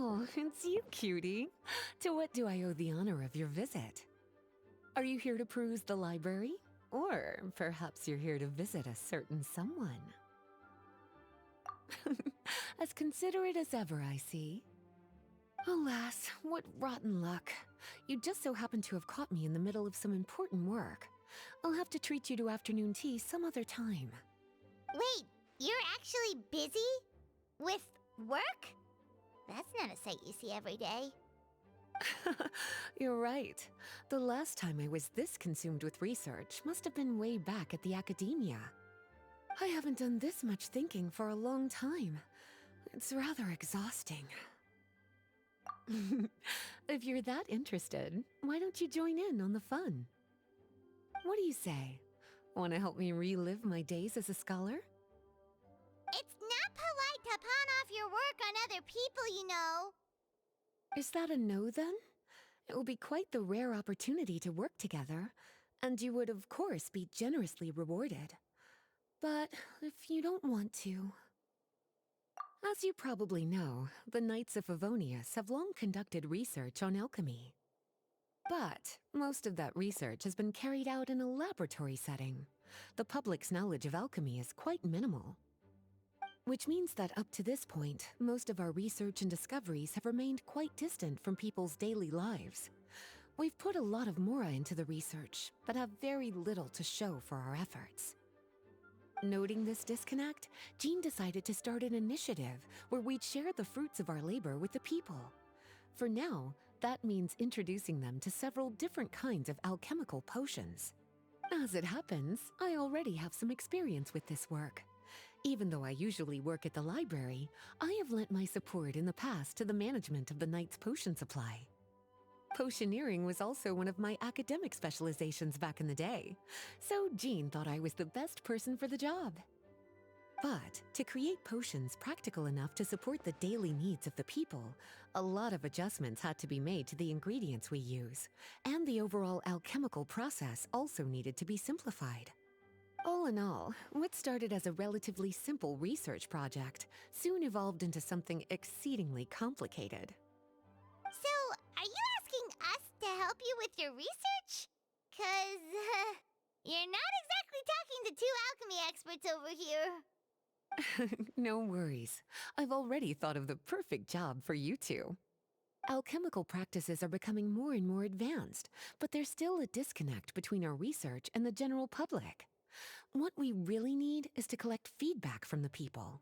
Oh, it's you, cutie. To what do I owe the honor of your visit? Are you here to peruse the library? Or perhaps you're here to visit a certain someone? As considerate as ever, I see. Alas, what rotten luck. You just so happen to have caught me in the middle of some important work. I'll have to treat you to afternoon tea some other time. Wait, you're actually busy? With work? That's not a sight you see every day. You're right. The last time I was this consumed with research must have been way back at the academia. I haven't done this much thinking for a long time. It's rather exhausting. If you're that interested, why don't you join in on the fun? What do you say? Want to help me relive my days as a scholar? It's not polite to pawn off your work on other people, you know. Is that a no, then? It will be quite the rare opportunity to work together, and you would, of course, be generously rewarded. But if you don't want to... As you probably know, the Knights of Favonius have long conducted research on alchemy. But most of that research has been carried out in a laboratory setting. The public's knowledge of alchemy is quite minimal. Which means that up to this point, most of our research and discoveries have remained quite distant from people's daily lives. We've put a lot of mora into the research, but have very little to show for our efforts. Noting this disconnect, Jean decided to start an initiative where we'd share the fruits of our labor with the people. For now, that means introducing them to several different kinds of alchemical potions. As it happens, I already have some experience with this work. Even though I usually work at the library, I have lent my support in the past to the management of the Knight's potion supply. Potioneering was also one of my academic specializations back in the day, so Jean thought I was the best person for the job. But to create potions practical enough to support the daily needs of the people, a lot of adjustments had to be made to the ingredients we use, and the overall alchemical process also needed to be simplified. All in all, what started as a relatively simple research project soon evolved into something exceedingly complicated. So, are you asking us to help you with your research? 'Cause, you're not exactly talking to two alchemy experts over here. No worries. I've already thought of the perfect job for you two. Alchemical practices are becoming more and more advanced, but there's still a disconnect between our research and the general public. What we really need is to collect feedback from the people.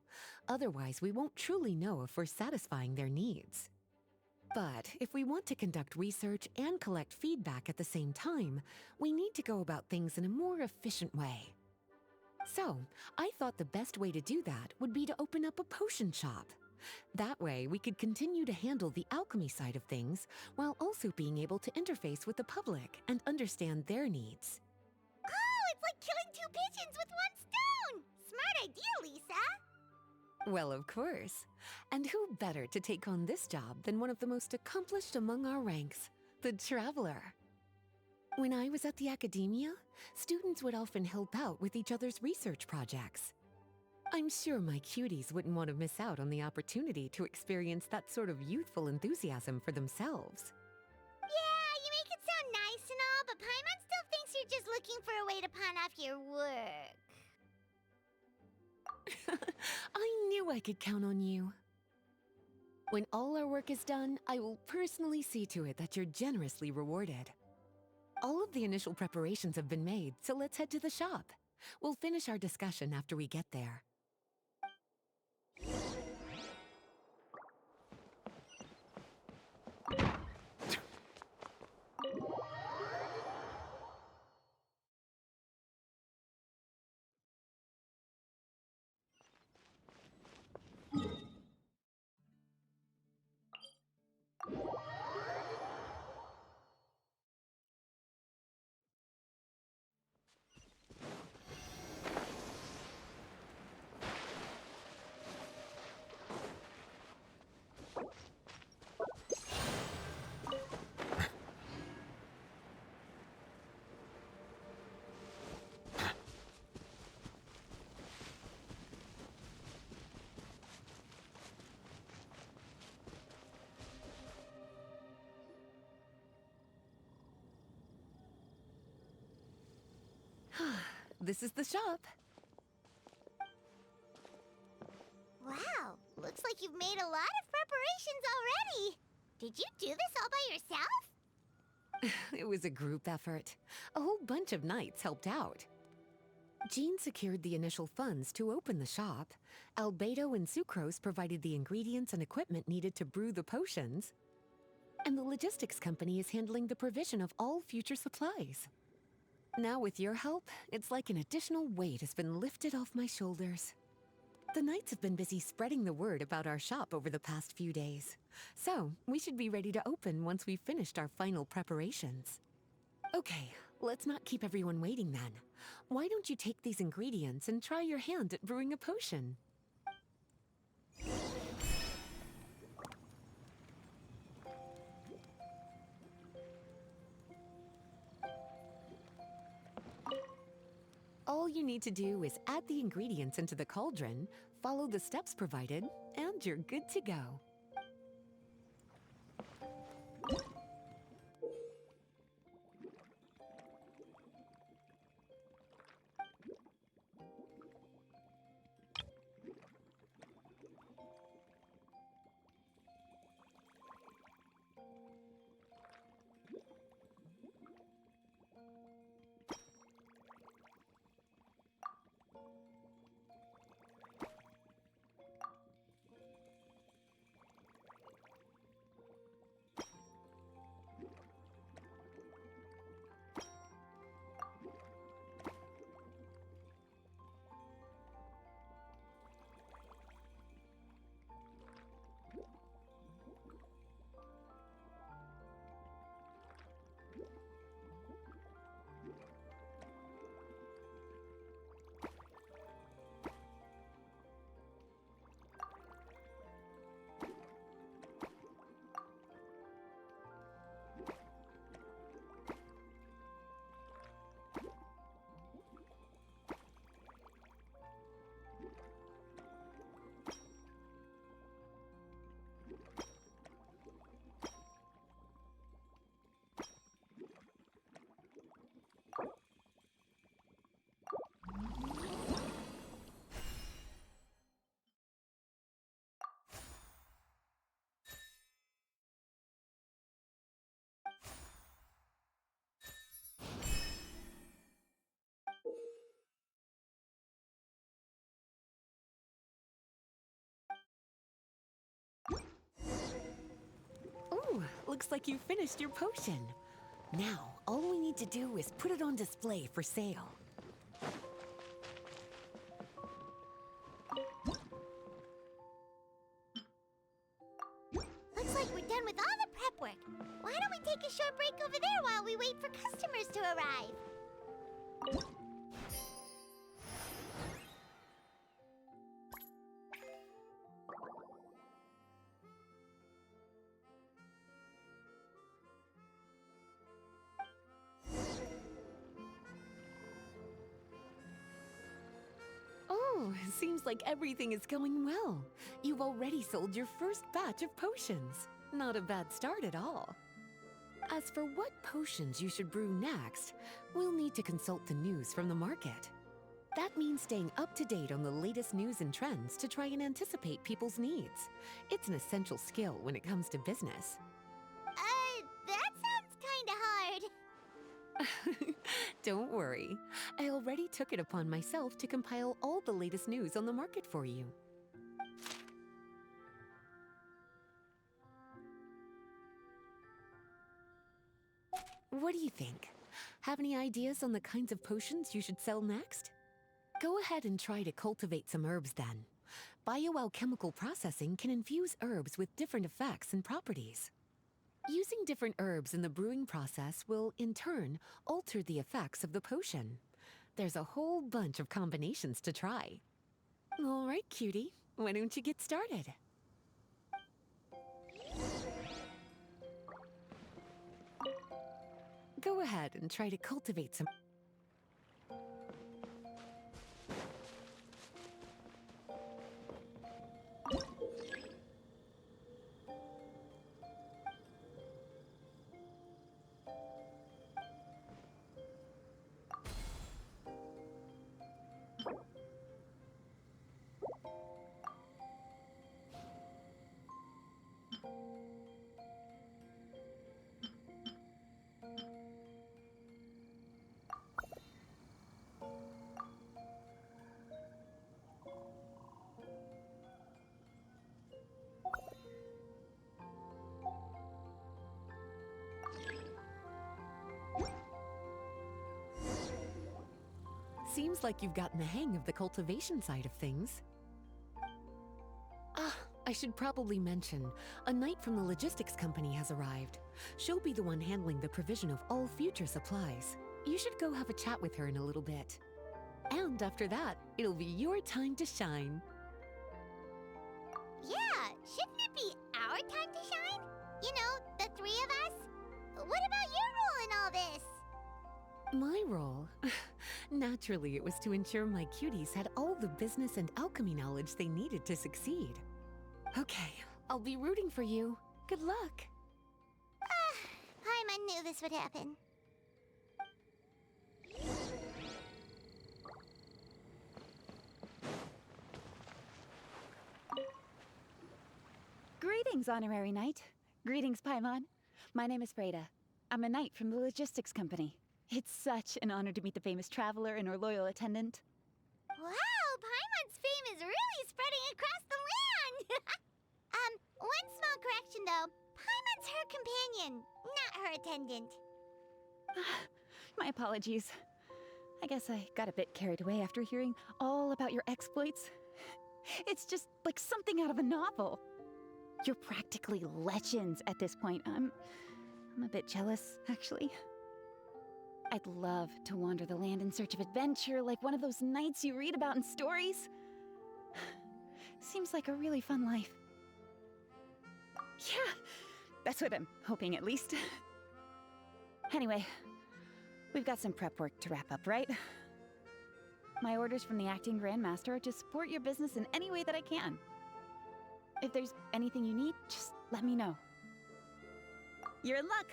Otherwise, we won't truly know if we're satisfying their needs. But if we want to conduct research and collect feedback at the same time, we need to go about things in a more efficient way. So, I thought the best way to do that would be to open up a potion shop. That way, we could continue to handle the alchemy side of things while also being able to interface with the public and understand their needs. Oh, it's like killing two pigeons with one stone! Smart idea, Lisa! Well, of course. And who better to take on this job than one of the most accomplished among our ranks, the Traveler? When I was at the academia, students would often help out with each other's research projects. I'm sure my cuties wouldn't want to miss out on the opportunity to experience that sort of youthful enthusiasm for themselves. Yeah, you make it sound nice and all, but Paimon still thinks you're just looking for a way to pawn off your work. I knew I could count on you. When all our work is done, I will personally see to it that you're generously rewarded. All of the initial preparations have been made, so let's head to the shop. We'll finish our discussion after we get there. this is the shop. Wow, looks like you've made a lot of preparations already. Did you do this all by yourself? It was a group effort. A whole bunch of knights helped out. Jean secured the initial funds to open the shop. Albedo and Sucrose provided the ingredients and equipment needed to brew the potions. And the logistics company is handling the provision of all future supplies. Now with your help, it's like an additional weight has been lifted off my shoulders. The knights have been busy spreading the word about our shop over the past few days. So, we should be ready to open once we've finished our final preparations. Okay, let's not keep everyone waiting then. Why don't you take these ingredients and try your hand at brewing a potion? All you need to do is add the ingredients into the cauldron, follow the steps provided, and you're good to go. Ooh, looks like you finished your potion. Now, all we need to do is put it on display for sale. Looks like we're done with all the prep work. Why don't we take a short break over there while we wait for customers to arrive? Oh, seems like everything is going well. You've already sold your first batch of potions. Not a bad start at all. As for what potions you should brew next, we'll need to consult the news from the market. That means staying up to date on the latest news and trends to try and anticipate people's needs. It's an essential skill when it comes to business. That sounds kinda hard. Don't worry. I already took it upon myself to compile all the latest news on the market for you. What do you think? Have any ideas on the kinds of potions you should sell next? Go ahead and try to cultivate some herbs then. Bioalchemical processing can infuse herbs with different effects and properties. Using different herbs in the brewing process will, in turn, alter the effects of the potion. There's a whole bunch of combinations to try. All right, cutie. Why don't you get started? Go ahead and try to cultivate some... seems like you've gotten the hang of the cultivation side of things. Ah, I should probably mention, a knight from the logistics company has arrived. She'll be the one handling the provision of all future supplies. You should go have a chat with her in a little bit. And after that, it'll be your time to shine. Yeah, shouldn't it be our time to shine? You know, the three of us? What about your role in all this? My role? Naturally, it was to ensure my cuties had all the business and alchemy knowledge they needed to succeed. Okay, I'll be rooting for you. Good luck. Paimon knew this would happen. Greetings, Honorary Knight. Greetings, Paimon. My name is Freda. I'm a knight from the logistics company. It's such an honor to meet the famous traveler and her loyal attendant. Wow, Paimon's fame is really spreading across the land! One small correction though. Paimon's her companion, not her attendant. My apologies. I guess I got a bit carried away after hearing all about your exploits. It's just like something out of a novel. You're practically legends at this point. I'm a bit jealous, actually. I'd love to wander the land in search of adventure like one of those knights you read about in stories. Seems like a really fun life. Yeah, that's what I'm hoping at least. Anyway, we've got some prep work to wrap up, right? My orders from the acting Grandmaster are to support your business in any way that I can. If there's anything you need, just let me know. You're in luck.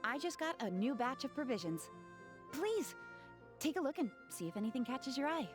I just got a new batch of provisions. Please, take a look and see if anything catches your eye.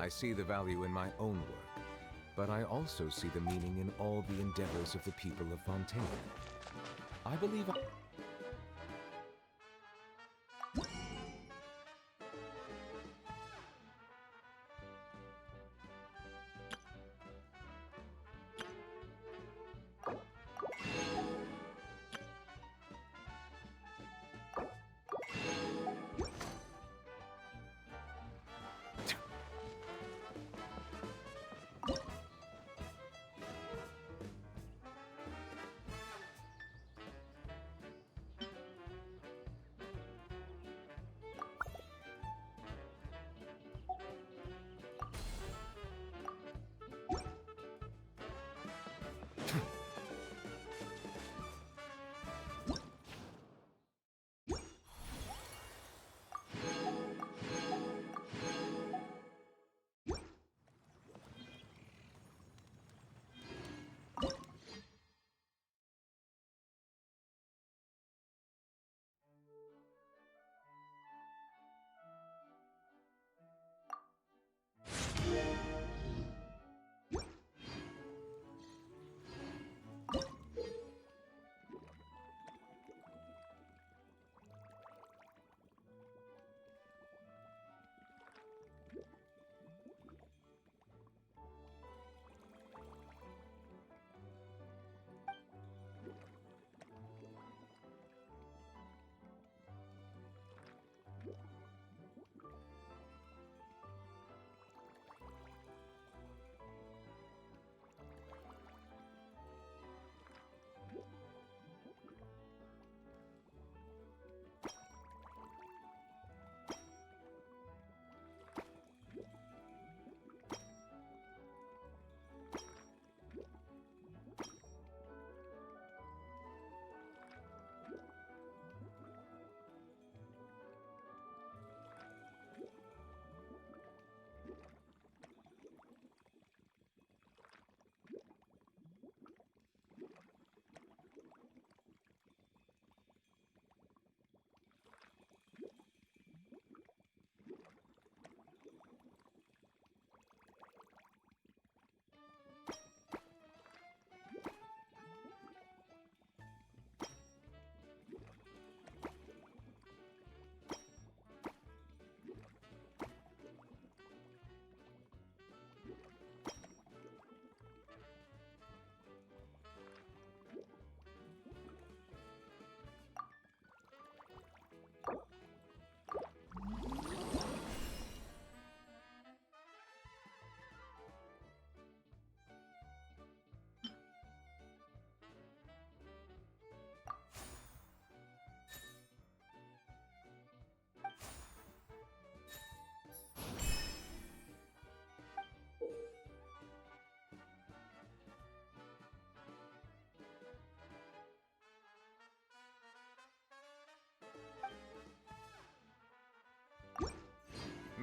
I see the value in my own work, but I also see the meaning in all the endeavors of the people of Fontaine. I believe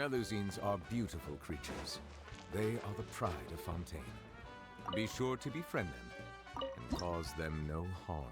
Melusines are beautiful creatures. They are the pride of Fontaine. Be sure to befriend them and cause them no harm.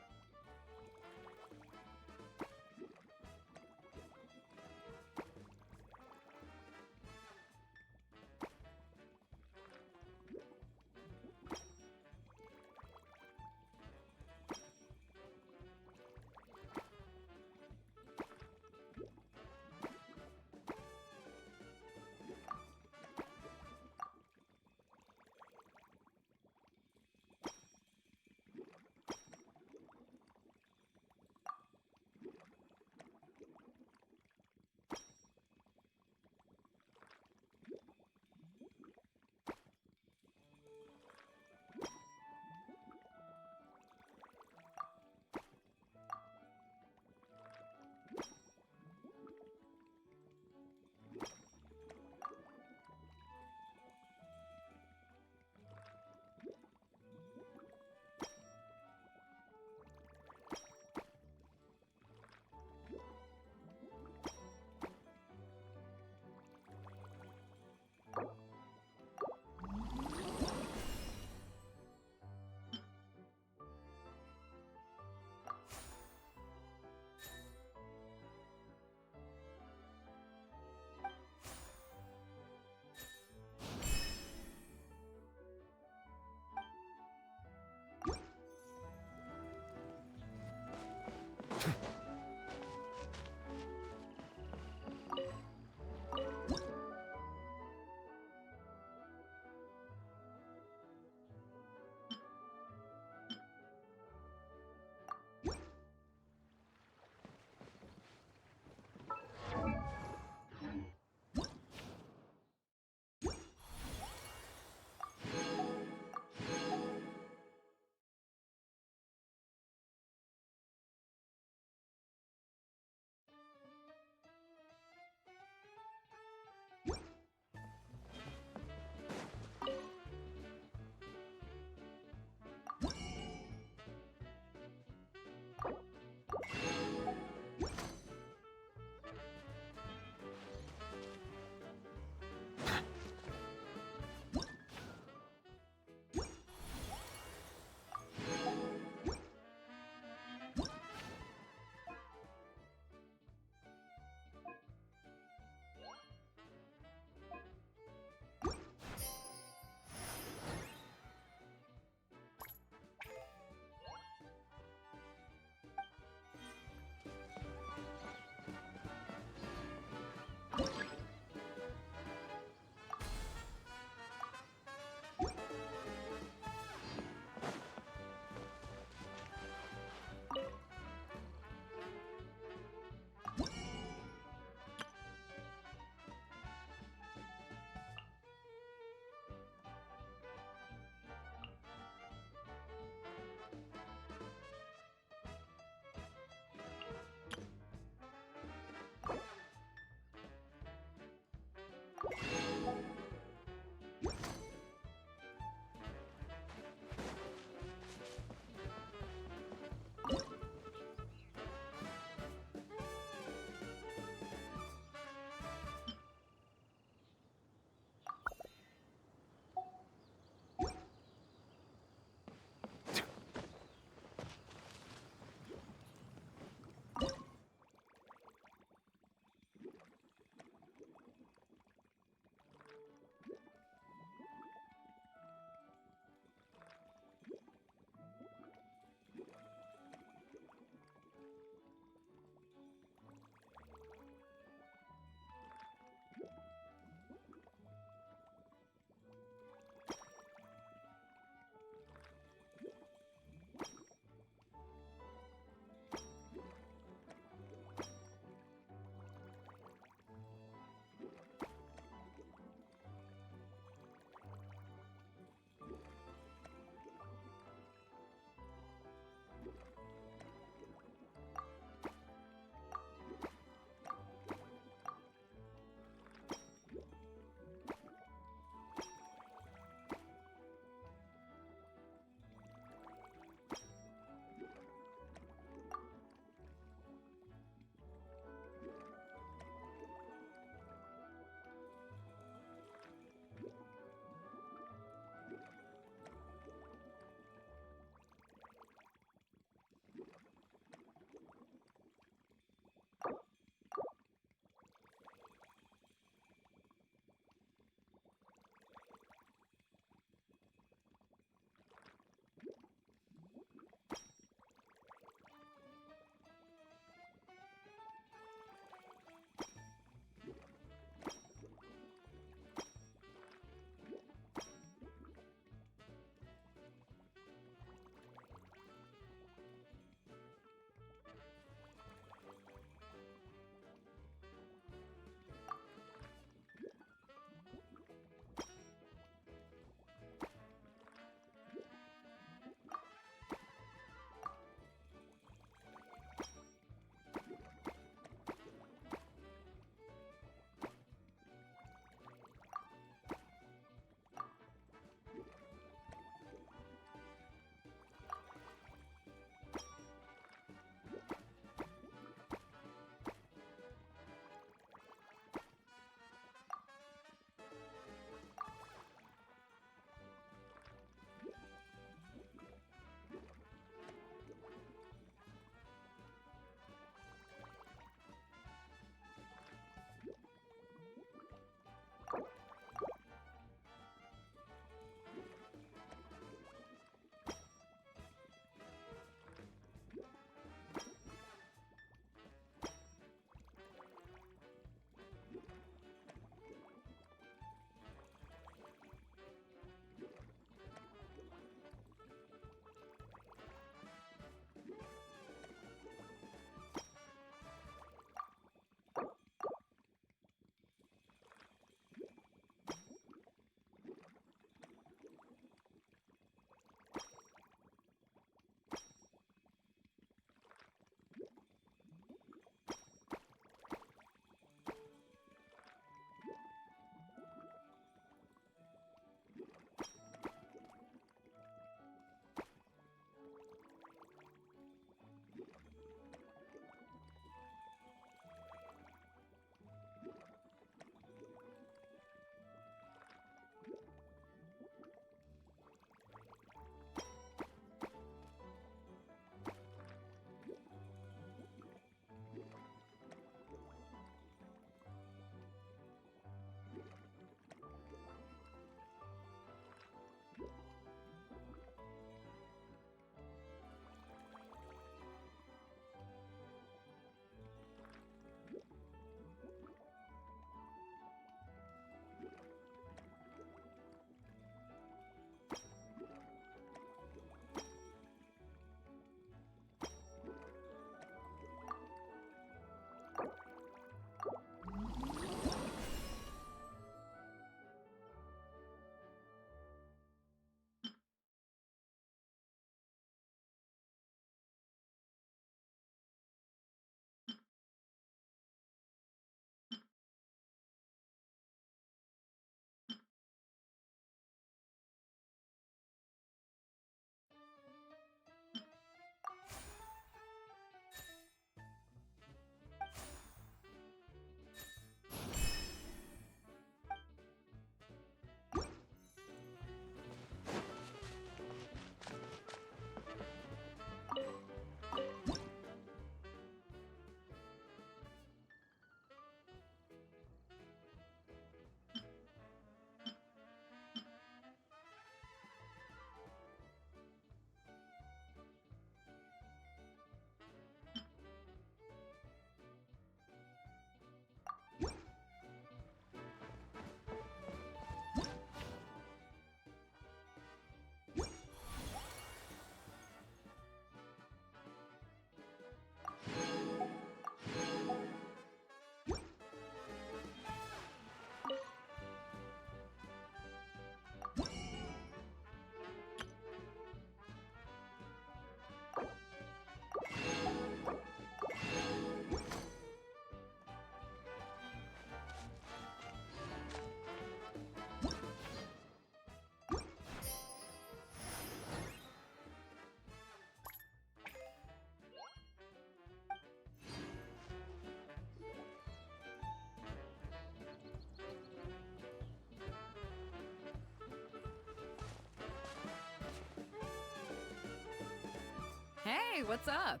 Hey, what's up?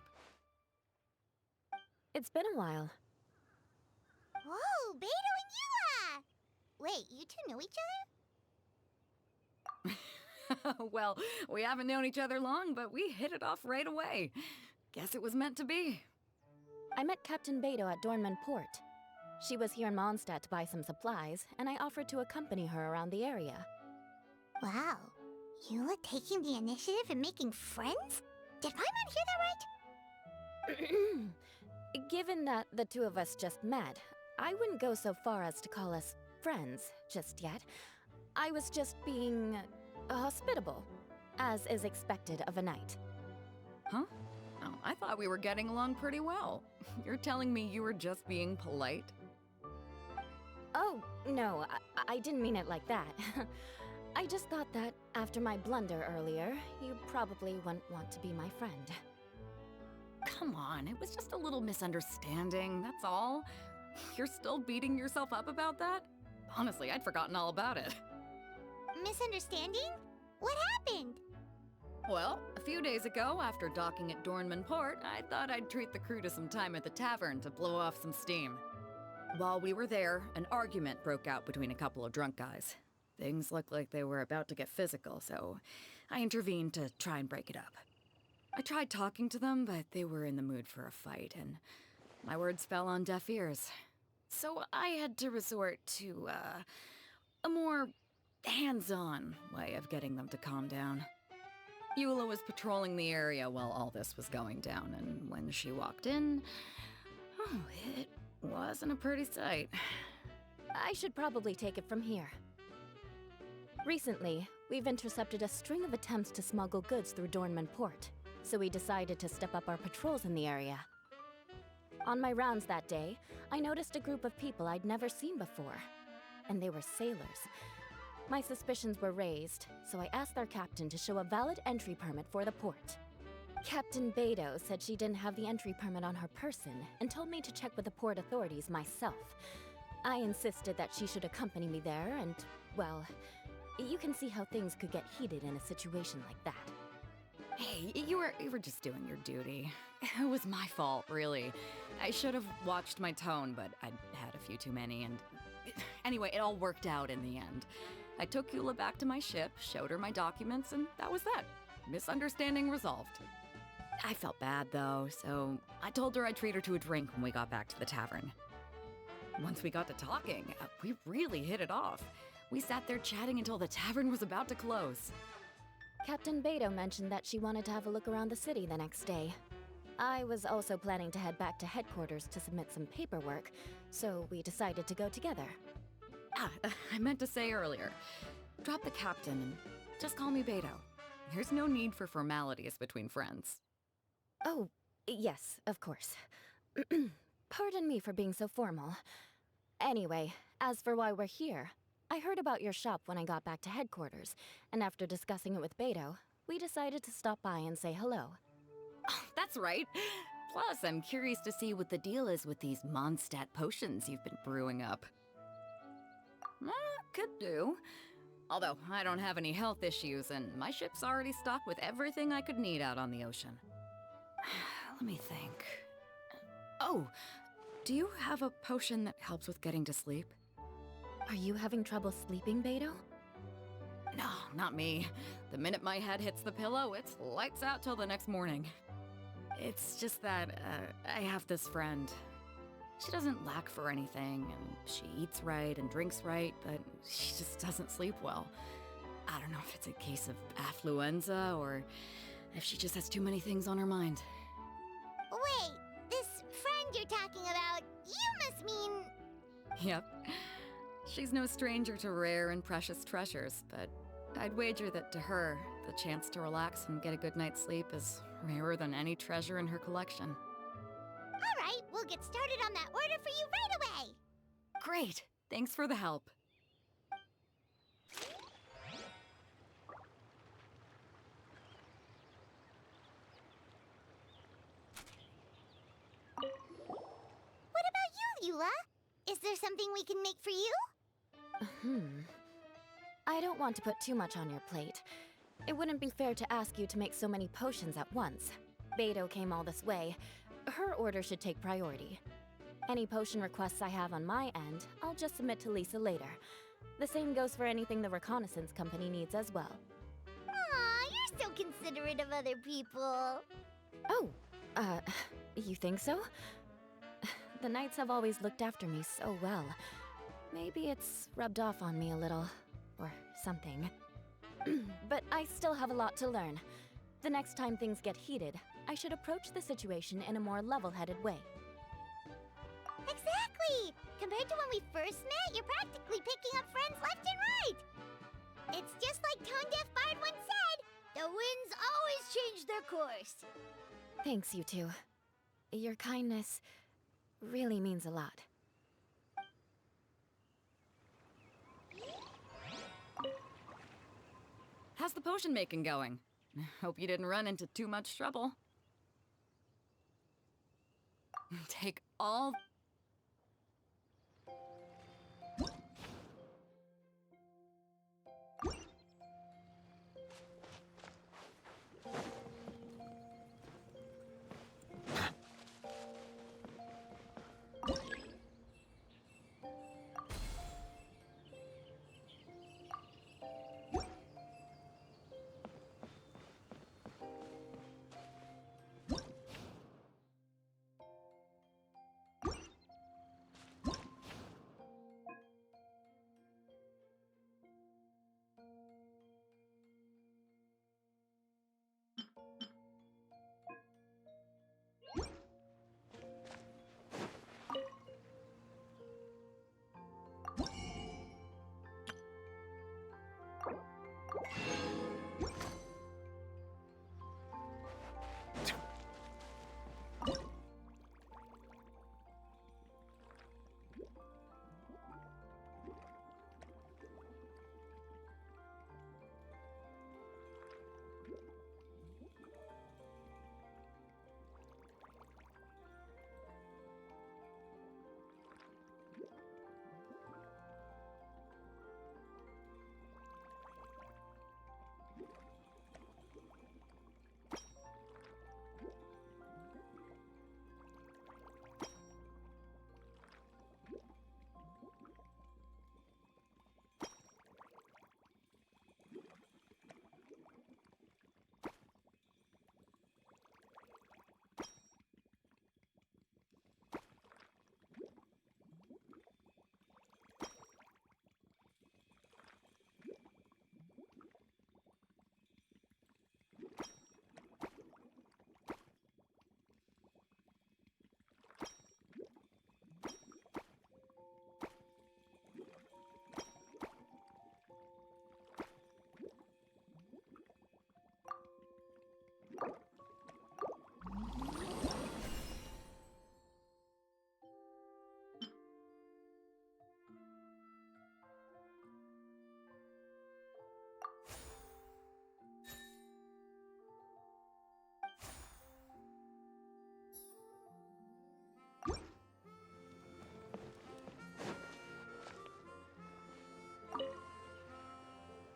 It's been a while. Whoa, Beto and Yula! Wait, you two know each other? Well, we haven't known each other long, but we hit it off right away. Guess it was meant to be. I met Captain Beto at Dornman Port. She was here in Mondstadt to buy some supplies, and I offered to accompany her around the area. Wow. Yula taking the initiative and making friends? Did Paimon hear that right? Given that the two of us just met, I wouldn't go so far as to call us friends just yet. I was just being hospitable, as is expected of a knight. Huh? Oh, I thought we were getting along pretty well. You're telling me you were just being polite? Oh, no, I didn't mean it like that. I just thought that after my blunder earlier, you probably wouldn't want to be my friend. Come on, it was just a little misunderstanding, that's all. You're still beating yourself up about that? Honestly, I'd forgotten all about it. Misunderstanding? What happened? Well, a few days ago, after docking at Dornman Port, I thought I'd treat the crew to some time at the tavern to blow off some steam. While we were there, an argument broke out between a couple of drunk guys. Things looked like they were about to get physical, so I intervened to try and break it up. I tried talking to them, but they were in the mood for a fight, and my words fell on deaf ears. So I had to resort to, a more hands-on way of getting them to calm down. Eula was patrolling the area while all this was going down, and when she walked in, oh, it wasn't a pretty sight. I should probably take it from here. Recently, we've intercepted a string of attempts to smuggle goods through Dornman Port, so we decided to step up our patrols in the area. On my rounds that day, I noticed a group of people I'd never seen before, and they were sailors. My suspicions were raised, so I asked our captain to show a valid entry permit for the port. Captain Beto said she didn't have the entry permit on her person and told me to check with the port authorities myself. I insisted that she should accompany me there, and, well, you can see how things could get heated in a situation like that. Hey, you were just doing your duty. It was my fault, really. I should have watched my tone, but I'd had a few too many, and anyway, it all worked out in the end. I took Eula back to my ship, showed her my documents, and that was that. Misunderstanding resolved. I felt bad, though, so I told her I'd treat her to a drink when we got back to the tavern. Once we got to talking, we really hit it off. We sat there chatting until the tavern was about to close. Captain Beto mentioned that she wanted to have a look around the city the next day. I was also planning to head back to headquarters to submit some paperwork, so we decided to go together. I meant to say earlier, drop the captain and just call me Beto. There's no need for formalities between friends. Oh, yes, of course. Pardon me for being so formal. Anyway, as for why we're here, I heard about your shop when I got back to headquarters, and after discussing it with Beto, we decided to stop by and say hello. Oh, that's right. Plus, I'm curious to see what the deal is with these Mondstadt potions you've been brewing up. Could do. Although, I don't have any health issues, and my ship's already stocked with everything I could need out on the ocean. Let me think. Oh, do you have a potion that helps with getting to sleep? Are you having trouble sleeping, Beto? No, not me. The minute my head hits the pillow, it's lights out till the next morning. It's just that, I have this friend. She doesn't lack for anything, and she eats right and drinks right, but she just doesn't sleep well. I don't know if it's a case of affluenza, or if she just has too many things on her mind. Wait, this friend you're talking about, you must mean... Yep. She's no stranger to rare and precious treasures, but I'd wager that to her, the chance to relax and get a good night's sleep is rarer than any treasure in her collection. All right, we'll get started on that order for you right away. Great! Thanks for the help. What about you, Eula? Is there something we can make for you? I don't want to put too much on your plate. It wouldn't be fair to ask you to make so many potions at once. Beto came all this way, her order should take priority. Any potion requests I have on my end, I'll just submit to Lisa later. The same goes for anything the reconnaissance company needs as well. Aw, you're so considerate of other people. Oh, you think so? The Knights have always looked after me so well. Maybe it's rubbed off on me a little, or something. But I still have a lot to learn. The next time things get heated, I should approach the situation in a more level-headed way. Exactly! Compared to when we first met, you're practically picking up friends left and right. It's just like Tone Deaf Bard once said, the winds always change their course. Thanks, you two. Your kindness really means a lot. How's the potion making going? Hope you didn't run into too much trouble. Take all...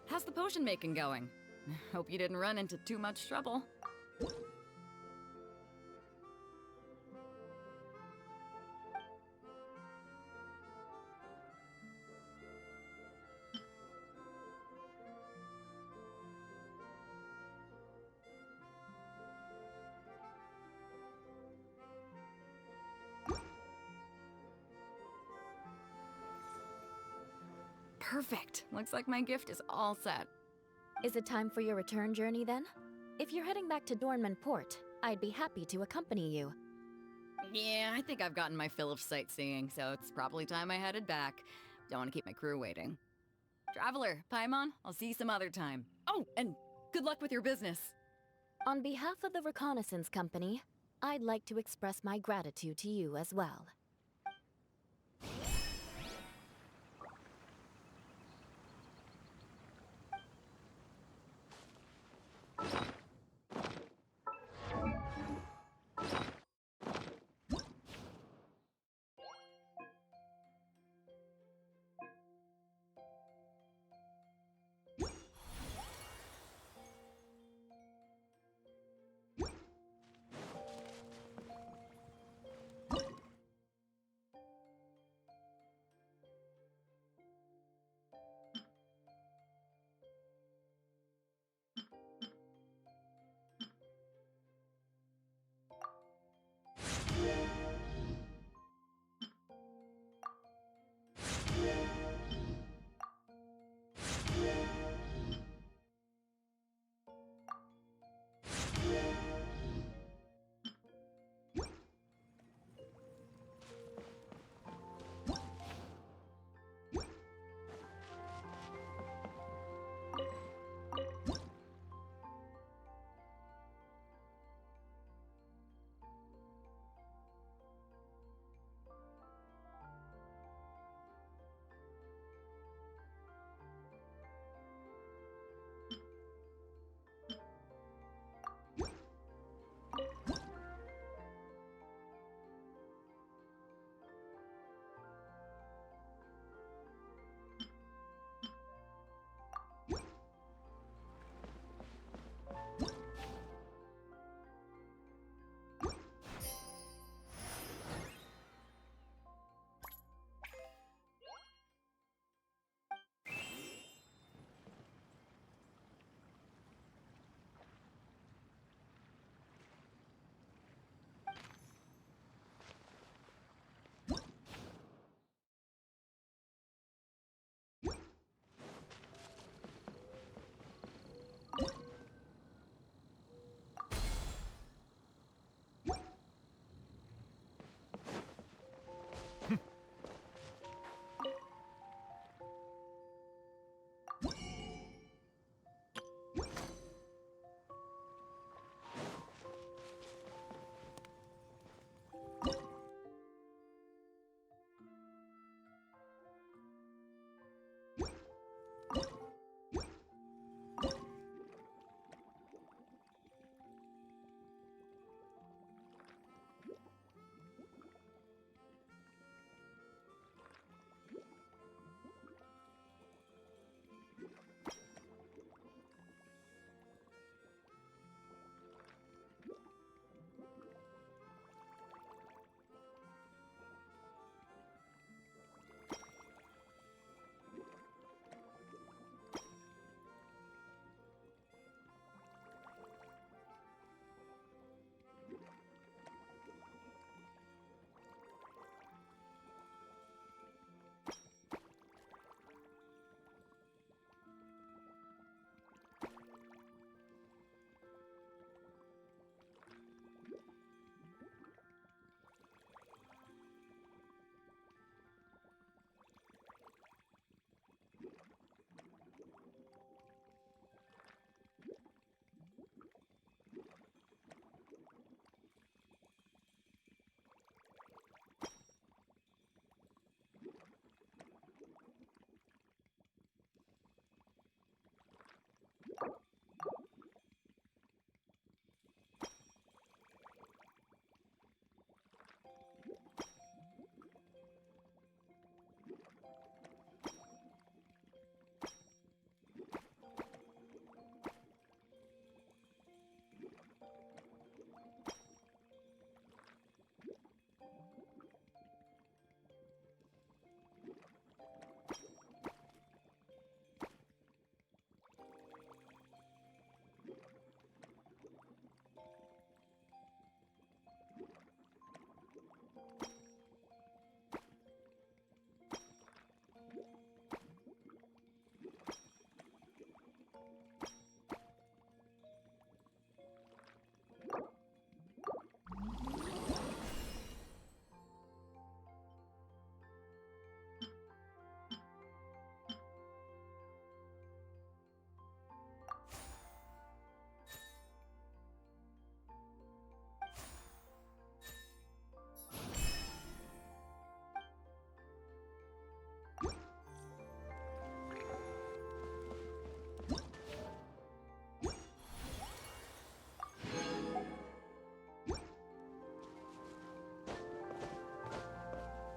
How's the potion making going? Hope you didn't run into too much trouble. Perfect. Looks like my gift is all set. Is it time for your return journey then? If you're heading back to Dornman Port, I'd be happy to accompany you. Yeah, I think I've gotten my fill of sightseeing, so it's probably time I headed back. Don't want to keep my crew waiting. Traveler, Paimon, I'll see you some other time. Oh, and good luck with your business. On behalf of the Reconnaissance Company, I'd like to express my gratitude to you as well.